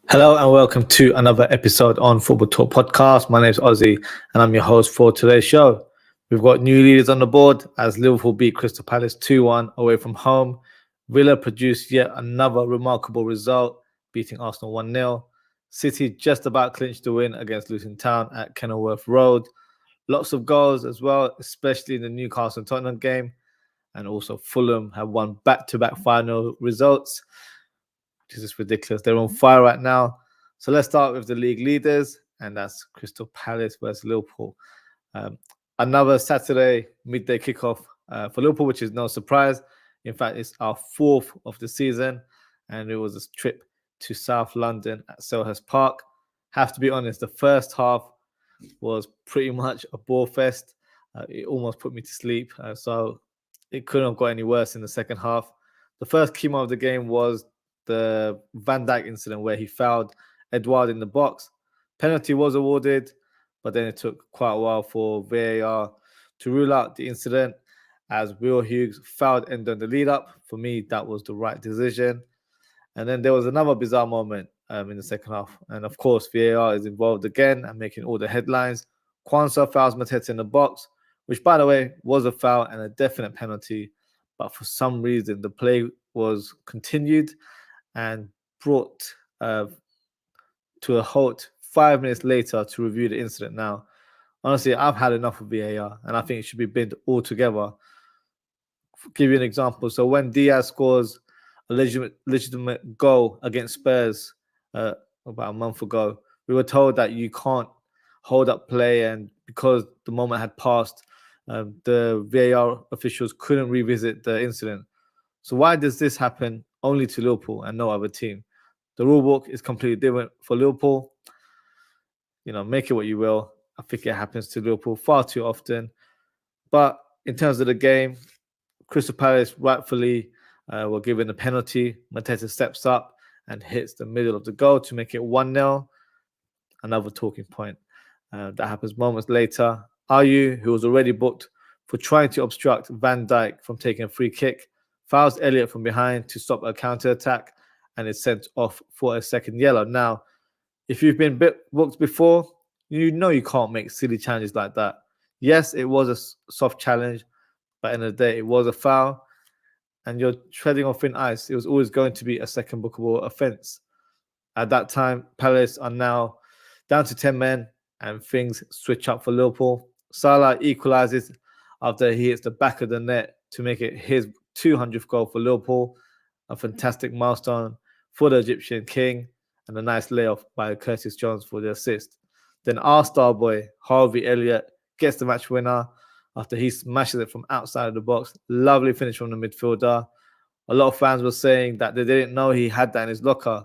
Hello and welcome to another episode on Football Talk Podcast. My name is Ozzie and I'm your host for today's show. We've got new leaders on the board as Liverpool beat Crystal Palace 2-1 away from home. Villa produced yet another remarkable result, beating Arsenal 1-0. City just about clinched the win against Luton Town at Kenilworth Road. Lots of goals as well, especially in the Newcastle and Tottenham game. And also Fulham have won back-to-back final results. This is ridiculous. They're on fire right now. So let's start with the league leaders, and that's Crystal Palace versus Liverpool. Another Saturday midday kickoff for Liverpool, which is no surprise. In fact, it's our fourth of the season, and it was a trip to South London at Selhurst Park. Have to be honest, the first half was pretty much a bore fest. It almost put me to sleep, so it couldn't have got any worse in the second half. The first key moment of the game was the Van Dijk incident where he fouled Edouard in the box. Penalty was awarded, but then it took quite a while for VAR to rule out the incident as Will Hughes fouled Endo in the lead-up. For me, that was the right decision. And then there was another bizarre moment in the second half. And of course, VAR is involved again and making all the headlines. Kwanzaa fouls Mateta in the box, which, by the way, was a foul and a definite penalty. But for some reason, the play was continued and brought to a halt 5 minutes later to review the incident. Now, honestly, I've had enough of VAR, and I think it should be binned altogether. I'll give you an example. So when Diaz scores a legitimate goal against Spurs about a month ago, we were told that you can't hold up play, and because the moment had passed, the VAR officials couldn't revisit the incident. So why does this happen only to Liverpool and no other team? The rule book is completely different for Liverpool. You know, make it what you will. I think it happens to Liverpool far too often. But in terms of the game, Crystal Palace rightfully were given a penalty. Mateta steps up and hits the middle of the goal to make it 1-0. Another talking point. That happens moments later. Ayew, who was already booked for trying to obstruct Van Dijk from taking a free kick, fouls Elliott from behind to stop a counter-attack and is sent off for a second yellow. Now, if you've been booked before, you know you can't make silly challenges like that. Yes, it was a soft challenge, but at the end of the day, it was a foul, and you're treading on thin ice. It was always going to be a second bookable offence. At that time, Palace are now down to 10 men, and things switch up for Liverpool. Salah equalises after he hits the back of the net to make it his 200th goal for Liverpool, a fantastic milestone for the Egyptian king, and a nice layoff by Curtis Jones for the assist. Then our star boy, Harvey Elliott, gets the match winner after he smashes it from outside of the box. Lovely finish from the midfielder. A lot of fans were saying that they didn't know he had that in his locker.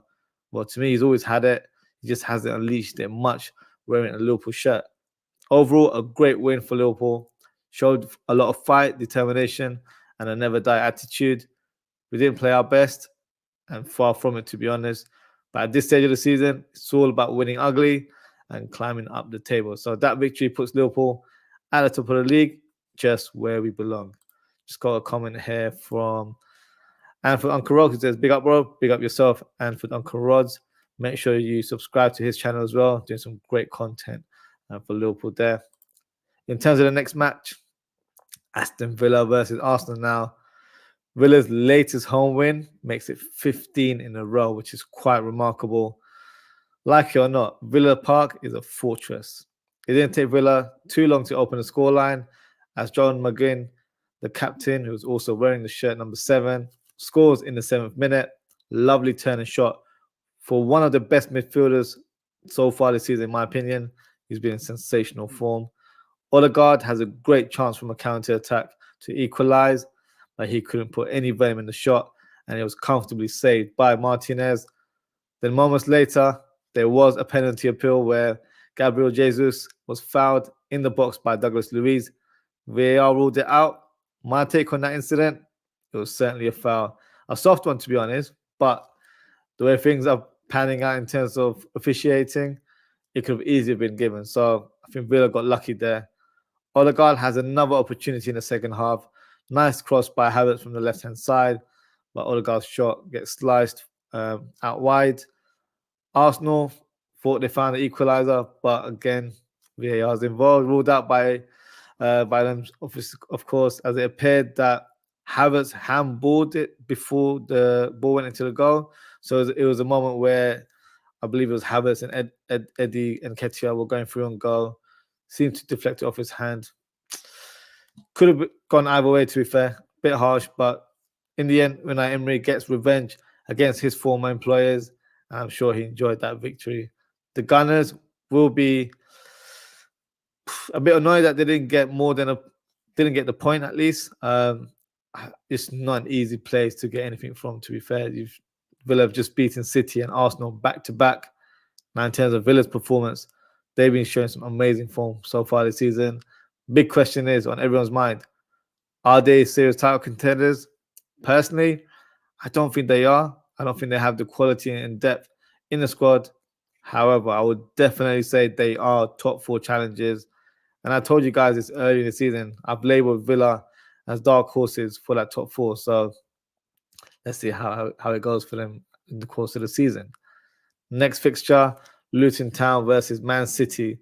Well, to me, he's always had it. He just hasn't unleashed it much wearing a Liverpool shirt. Overall, a great win for Liverpool. Showed a lot of fight, determination, and a never die attitude. We didn't play our best, and far from it, to be honest. But at this stage of the season, it's all about winning ugly and climbing up the table. So that victory puts Liverpool at the top of the league, just where we belong. Just got a comment here from Anford Uncle Rod, who says, big up, bro. Big up yourself, Anford Uncle Rods. Make sure you subscribe to his channel as well. Doing some great content for Liverpool there. In terms of the next match, Aston Villa versus Arsenal now. Villa's latest home win makes it 15 in a row, which is quite remarkable. Like it or not, Villa Park is a fortress. It didn't take Villa too long to open the scoreline as John McGinn, the captain, who's also wearing the shirt number 7, scores in the 7th minute. Lovely turn and shot for one of the best midfielders so far this season, in my opinion. He's been in sensational form. Odegaard has a great chance from a counter-attack to equalise, but he couldn't put any venom in the shot, and it was comfortably saved by Martinez. Then moments later, there was a penalty appeal where Gabriel Jesus was fouled in the box by Douglas Luiz. VAR ruled it out. My take on that incident, it was certainly a foul. A soft one, to be honest, but the way things are panning out in terms of officiating, it could have easily been given. So I think Villa got lucky there. Odegaard has another opportunity in the second half Nice cross by Havertz from the left-hand side, but Odegaard's shot gets sliced out wide. Arsenal thought they found the equaliser, but again, VAR is involved, ruled out by them, of course, as it appeared that Havertz handballed it before the ball went into the goal. So it was a moment where I believe it was Havertz and Eddie and Nketiah were going through on goal. Seemed to deflect it off his hand. Could have gone either way, to be fair. Bit harsh, but in the end, Unai Emery gets revenge against his former employers. And I'm sure he enjoyed that victory. The Gunners will be a bit annoyed that they didn't get the point at least. It's not an easy place to get anything from, to be fair. Villa have just beaten City and Arsenal back to back. Now, in terms of Villa's performance, they've been showing some amazing form so far this season. Big question is on everyone's mind: are they serious title contenders? Personally, I don't think they are. I don't think they have the quality and depth in the squad. However, I would definitely say they are top 4 challenges. And I told you guys this early in the season. I've labelled Villa as dark horses for that top 4. So let's see how it goes for them in the course of the season. Next fixture, Luton Town versus Man City.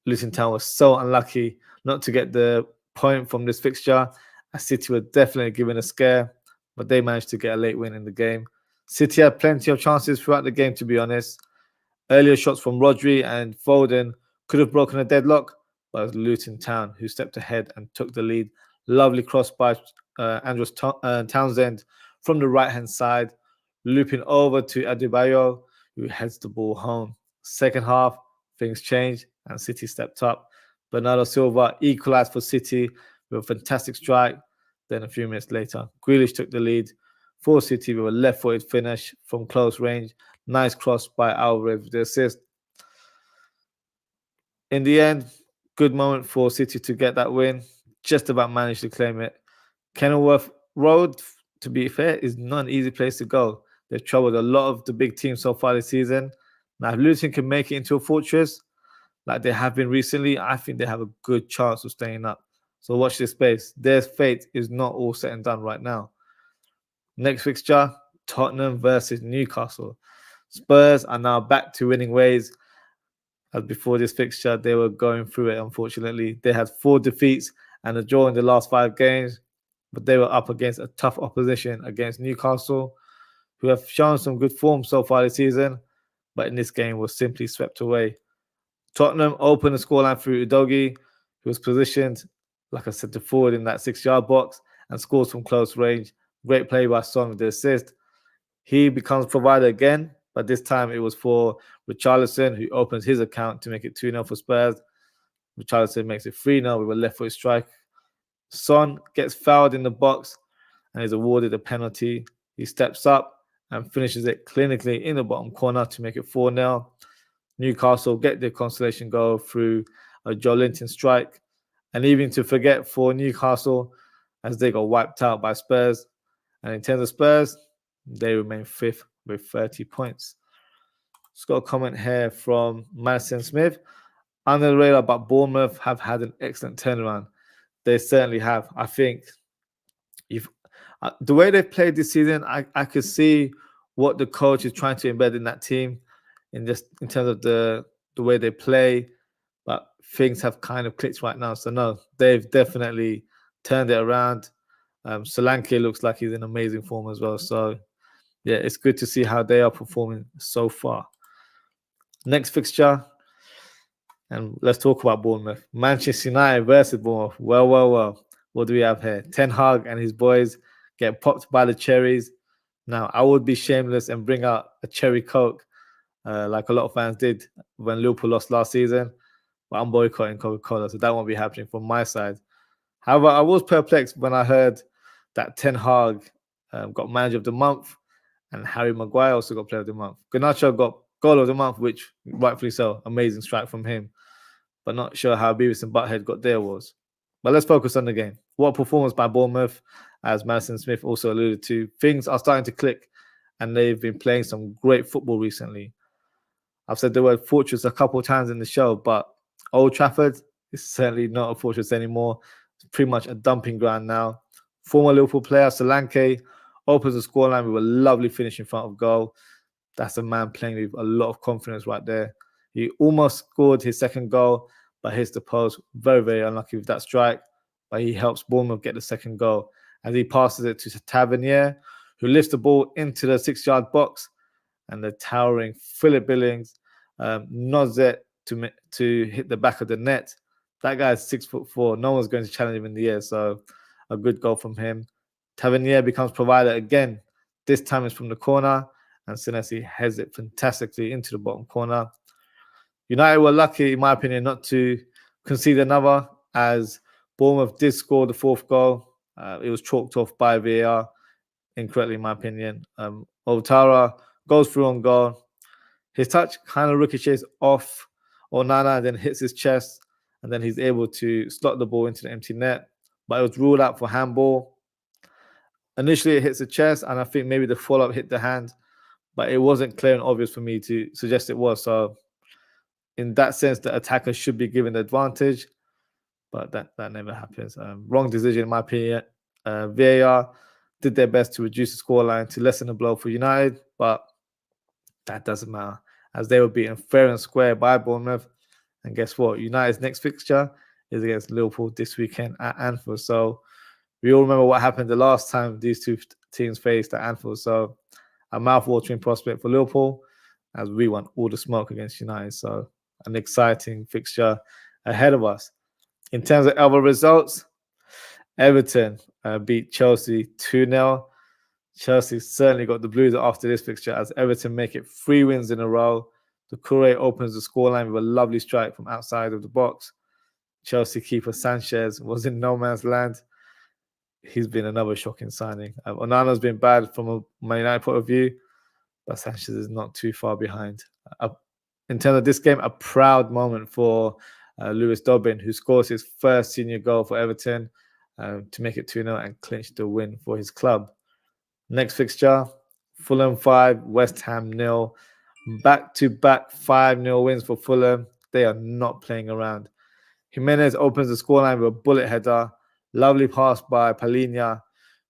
Luton Town was so unlucky not to get the point from this fixture, as City were definitely given a scare, but they managed to get a late win in the game. City had plenty of chances throughout the game, to be honest. Earlier shots from Rodri and Foden could have broken a deadlock, but it was Luton Town who stepped ahead and took the lead. Lovely cross by Andros Townsend from the right-hand side, looping over to Adebayo, who heads the ball home. Second half, things changed and City stepped up. Bernardo Silva equalised for City with a fantastic strike. Then a few minutes later, Grealish took the lead for City with a left-footed finish from close range. Nice cross by Alvarez with the assist. In the end, good moment for City to get that win. Just about managed to claim it. Kenilworth Road, to be fair, is not an easy place to go. They've troubled a lot of the big teams so far this season. Now, if Luton can make it into a fortress, like they have been recently, I think they have a good chance of staying up. So watch this space. Their fate is not all set and done right now. Next fixture, Tottenham versus Newcastle. Spurs are now back to winning ways. As before this fixture, they were going through it, unfortunately. They had 4 defeats and a draw in the last 5 games, but they were up against a tough opposition against Newcastle, who have shown some good form so far this season, but in this game was simply swept away. Tottenham opened the scoreline through Udogie, who was positioned, like I said, forward in that 6-yard box and scores from close range. Great play by Son with the assist. He becomes provider again, but this time it was for Richarlison, who opens his account to make it 2-0 for Spurs. Richarlison makes it 3-0 with a left-foot strike. Son gets fouled in the box and is awarded a penalty. He steps up and finishes it clinically in the bottom corner to make it 4-0. Newcastle get their consolation goal through a Joe Linton strike. And even to forget for Newcastle, as they got wiped out by Spurs. And in terms of Spurs, they remain 5th with 30 points. Just got a comment here from Madison Smith. Under the radar, but Bournemouth have had an excellent turnaround. They certainly have. I think the way they've played this season, I could see what the coach is trying to embed in that team in terms of the way they play. But things have kind of clicked right now. So no, they've definitely turned it around. Solanke looks like he's in amazing form as well. So yeah, it's good to see how they are performing so far. Next fixture, and let's talk about Bournemouth. Manchester United versus Bournemouth. Well. What do we have here? Ten Hag and his boys get popped by the cherries. Now, I would be shameless and bring out a cherry Coke, like a lot of fans did when Liverpool lost last season. But I'm boycotting Coca-Cola, so that won't be happening from my side. However, I was perplexed when I heard that Ten Hag got Manager of the Month and Harry Maguire also got Player of the Month. Garnacho got Goal of the Month, which rightfully so. Amazing strike from him. But not sure how Beavis and Butthead got their awards. But let's focus on the game. What performance by Bournemouth, as Madison Smith also alluded to. Things are starting to click, and they've been playing some great football recently. I've said the word fortress a couple of times in the show, but Old Trafford is certainly not a fortress anymore. pretty much a dumping ground now. Former Liverpool player Solanke opens the scoreline with a lovely finish in front of goal. That's a man playing with a lot of confidence right there. He almost scored his second goal, but hits the post. Very, very unlucky with that strike. But he helps Bournemouth get the second goal as he passes it to Tavernier, who lifts the ball into the 6-yard box, and the towering Philip Billings nods it to hit the back of the net. That guy is 6'4". No one's going to challenge him in the air, so a good goal from him. Tavernier becomes provider again. This time it's from the corner, and Senesi heads it fantastically into the bottom corner. United were lucky, in my opinion, not to concede another, as Bournemouth did score the fourth goal. It was chalked off by VAR, incorrectly, in my opinion. Otara goes through on goal. His touch kind of ricochets off Onana, then hits his chest, and then he's able to slot the ball into the empty net. But it was ruled out for handball. Initially, it hits the chest, and I think maybe the follow-up hit the hand, but it wasn't clear and obvious for me to suggest it was. So in that sense, the attacker should be given the advantage, but that never happens. Wrong decision, in my opinion. VAR did their best to reduce the scoreline to lessen the blow for United, but that doesn't matter, as they were beaten fair and square by Bournemouth. And guess what? United's next fixture is against Liverpool this weekend at Anfield. So we all remember what happened the last time these two teams faced at Anfield. So a mouth-watering prospect for Liverpool, as we want all the smoke against United. So an exciting fixture ahead of us. In terms of other results, Everton beat Chelsea 2-0. Chelsea certainly got the blues after this fixture, as Everton make it 3 wins in a row. The Doucouré opens the scoreline with a lovely strike from outside of the box. Chelsea keeper Sanchez was in no man's land. He's been another shocking signing. Onana's been bad from a Man United point of view, but Sanchez is not too far behind. In terms of this game, a proud moment for Lewis Dobbin, who scores his first senior goal for Everton to make it 2-0 and clinch the win for his club. Next fixture, Fulham 5, West Ham 0. Back-to-back 5-0 wins for Fulham. They are not playing around. Jimenez opens the scoreline with a bullet header. Lovely pass by Palhinha,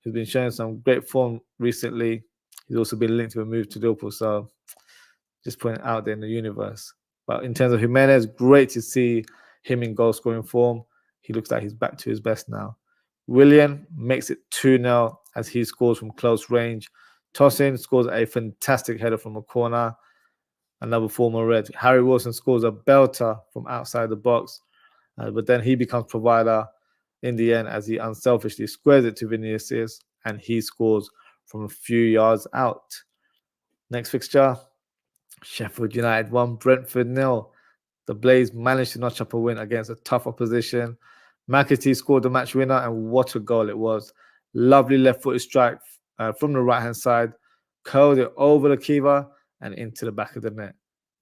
who's been showing some great form recently. He's also been linked to a move to Liverpool, so just putting it out there in the universe. But in terms of Jimenez, great to see him in goal-scoring form. He looks like he's back to his best now. Willian makes it 2-0 as he scores from close range. Tosin scores a fantastic header from a corner. Another former Red. Harry Wilson scores a belter from outside the box. But then he becomes provider in the end as he unselfishly squares it to Vinicius, and he scores from a few yards out. Next fixture, Sheffield United 1, Brentford 0. The Blaze managed to notch up a win against a tough opposition. McAtee scored the match winner, and what a goal it was. Lovely left-footed strike from the right-hand side, curled it over the keeper and into the back of the net.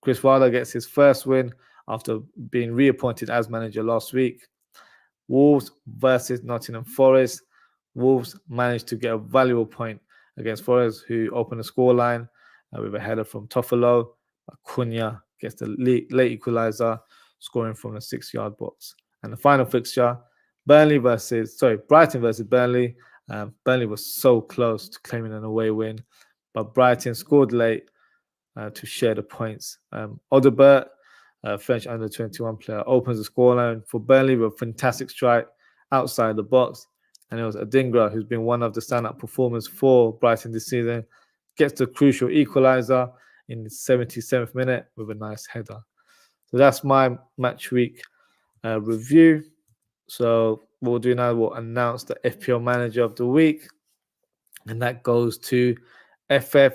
Chris Wilder gets his first win after being reappointed as manager last week. Wolves versus Nottingham Forest. Wolves managed to get a valuable point against Forest, who opened the scoreline with a header from Toffolo. Acuna gets the late equaliser, scoring from the 6-yard box. And the final fixture, Brighton versus Burnley. Burnley was so close to claiming an away win, but Brighton scored late to share the points. Odebert, French under-21 player, opens the scoreline for Burnley with a fantastic strike outside the box. And it was Adingra, who's been one of the stand-up performers for Brighton this season, gets the crucial equaliser in the 77th minute with a nice header. So that's my match week review. So what we'll do now, we'll announce the FPL Manager of the week. And that goes to FF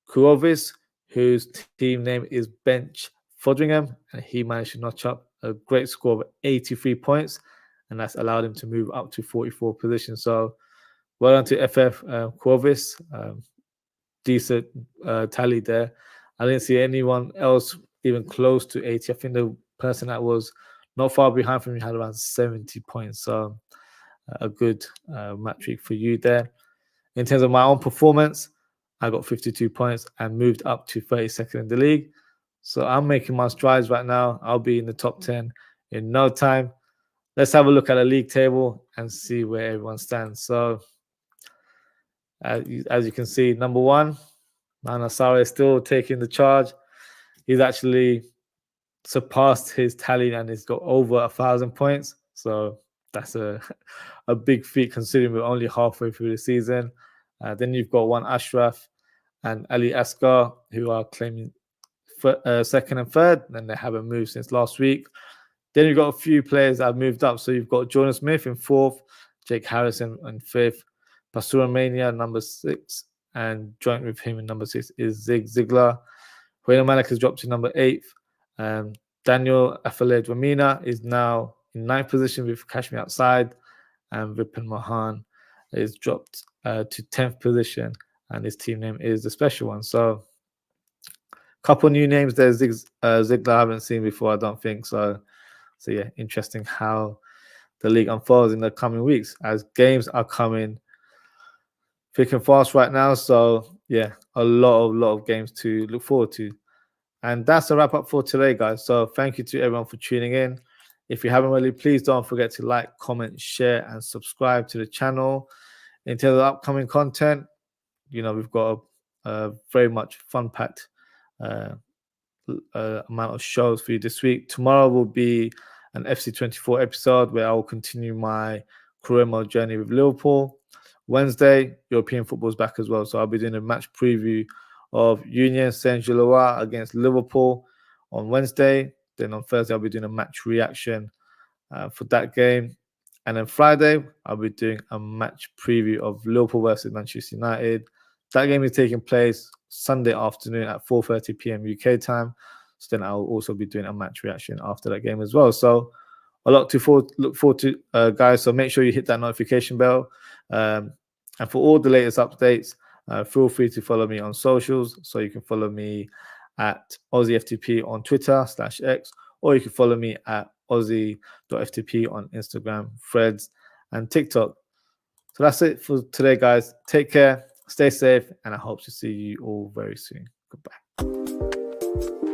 Kuovis, whose team name is Bench Fodringham, and he managed to notch up a great score of 83 points, and that's allowed him to move up to 44 positions. So well done to FF Kuovis. Decent tally there. I didn't see anyone else even close to 80. I think the person that was not far behind from me had around 70 points. So a good match week for you there. In terms of my own performance, I got 52 points and moved up to 32nd in the league. So I'm making my strides right now. I'll be in the top 10 in no time. let's have a look at the league table and see where everyone stands. So, as you can see, number one, Manasara is still taking the charge. He's actually surpassed his tally and he's got over 1,000 points. So that's a big feat considering we're only halfway through the season. Then you've got one Ashraf and Ali Asgar who are claiming second and third, and they haven't moved since last week. Then you've got a few players that have moved up. So you've got Jordan Smith in fourth, Jake Harrison in fifth, Pasura Mania number 6, and joint with him in number 6 is Zig Ziglar. Wayne Malik has dropped to number 8th. Daniel Afaled Wamina is now in 9th position with Kashmir outside, and Vipin Mohan is dropped to 10th position, and his team name is the Special One. So a couple new names there. Ziglar I haven't seen before, I don't think. So yeah, interesting how the league unfolds in the coming weeks as games are coming thick and fast right now. So yeah, a lot of games to look forward to. And that's a wrap up for today, guys. So thank you to everyone for tuning in. If you haven't already, please don't forget to like, comment, share, and subscribe to the channel. In terms of upcoming content, we've got a very much fun-packed amount of shows for you this week. Tomorrow will be an FC24 episode where I will continue my career mode journey with Liverpool. Wednesday, European football is back as well. So I'll be doing a match preview of Union Saint-Gilloise against Liverpool on Wednesday. Then on Thursday, I'll be doing a match reaction for that game. And then Friday, I'll be doing a match preview of Liverpool versus Manchester United. That game is taking place Sunday afternoon at 4:30 p.m. UK time. So then I'll also be doing a match reaction after that game as well. So a lot to look forward to, guys. So make sure you hit that notification bell. And for all the latest updates, feel free to follow me on socials. So you can follow me at OzzieFTP on Twitter /X, or you can follow me at Ozzie.ftp on Instagram, Threads, and TikTok. So that's it for today, guys. Take care, stay safe, and I hope to see you all very soon. Goodbye.